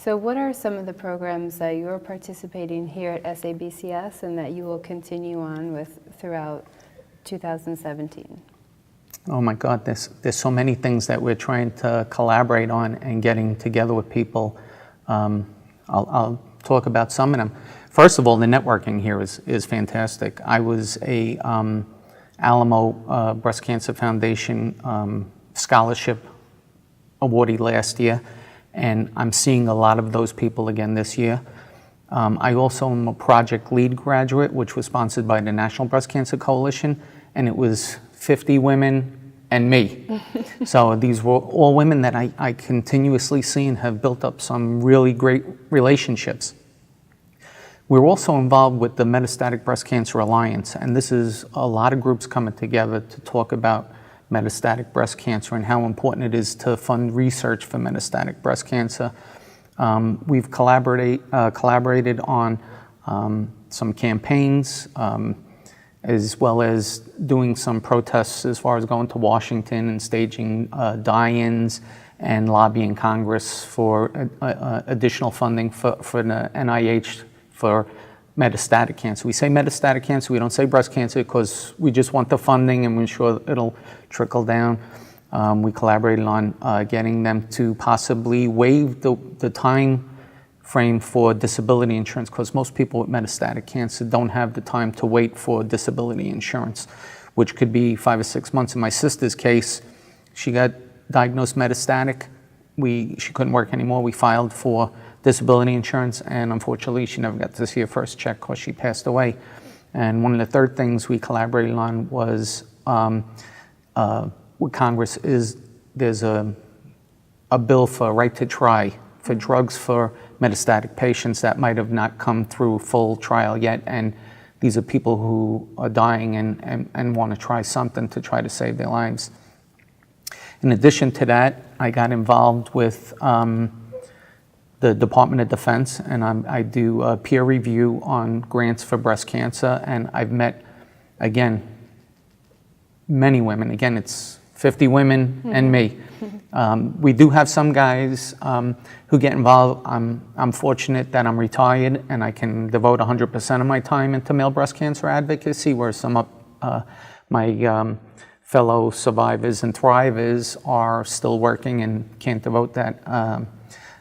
So what are some of the programs that you're participating here at SABCS and that you will continue on with throughout 2017? Oh my God, there's so many things that we're trying to collaborate on and getting together with people. I'll talk about some of them. First of all, the networking here is fantastic. I was a Alamo Breast Cancer Foundation scholarship awardee last year, and I'm seeing a lot of those people again this year. I also am a Project Lead graduate, which was sponsored by the National Breast Cancer Coalition, and it was 50 women and me. So these were all women that I continuously see and have built up some really great relationships. We're also involved with the Metastatic Breast Cancer Alliance, and this is a lot of groups coming together to talk about metastatic breast cancer and how important it is to fund research for metastatic breast cancer. We've collaborated on some campaigns, as well as doing some protests as far as going to Washington and staging die-ins and lobbying Congress for additional funding for the NIH for metastatic cancer. We say metastatic cancer, we don't say breast cancer because we just want the funding and we're sure it'll trickle down. We collaborated on getting them to possibly waive the time frame for disability insurance because most people with metastatic cancer don't have the time to wait for disability insurance, which could be 5 or 6 months. In my sister's case, she got diagnosed metastatic. She couldn't work anymore. We filed for disability insurance, and unfortunately she never got to see her first check because she passed away. And one of the third things we collaborated on was with Congress is there's a bill for right to try for drugs for metastatic patients that might have not come through full trial yet, and these are people who are dying and want to try something to try to save their lives. In addition to that, I got involved with the Department of Defense, and I do a peer review on grants for breast cancer, and I've met, again, many women. Again, it's 50 women and me. We do have some guys who get involved. I'm fortunate that I'm retired and I can devote 100% of my time into male breast cancer advocacy, where some of my fellow survivors and thrivers are still working and can't devote that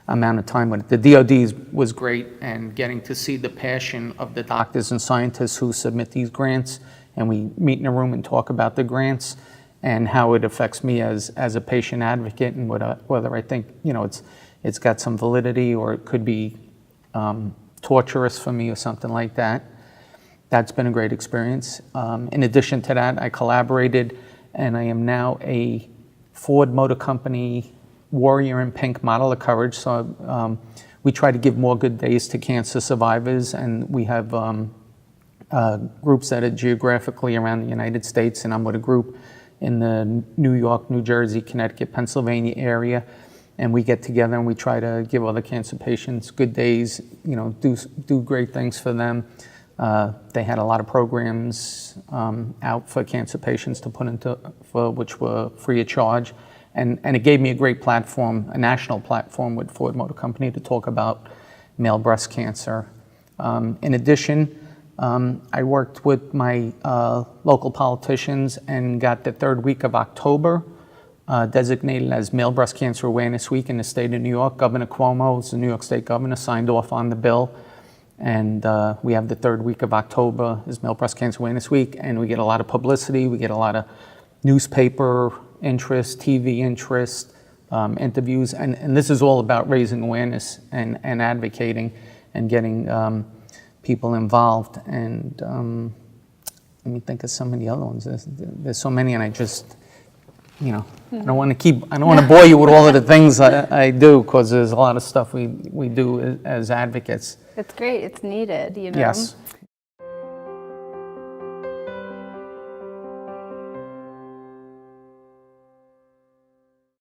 amount of time with it. The DoD was great, and getting to see the passion of the doctors and scientists who submit these grants, and we meet in a room and talk about the grants and how it affects me as a patient advocate, and whether I think it's got some validity or it could be torturous for me or something like that. That's been a great experience. In addition to that, I collaborated, and I am now a Ford Motor Company Warrior in Pink Model of Courage. So we try to give more good days to cancer survivors, and we have groups that are geographically around the United States, and I'm with a group in the New York, New Jersey, Connecticut, Pennsylvania area, and we get together and we try to give other cancer patients good days, do great things for them. They had a lot of programs out for cancer patients to put into, which were free of charge. And it gave me a great platform, a national platform with Ford Motor Company to talk about male breast cancer. In addition, I worked with my local politicians and got the third week of October designated as Male Breast Cancer Awareness Week in the state of New York. Governor Cuomo, the New York State governor, signed off on the bill. And we have the third week of October is Male Breast Cancer Awareness Week, and we get a lot of publicity. We get a lot of newspaper interest, TV interest, interviews, and this is all about raising awareness and advocating and getting people involved. And let me think of some of the other ones. There's so many, and I just, I don't want to bore you with all of the things I do, because there's a lot of stuff we do as advocates. It's great. It's needed, Yes.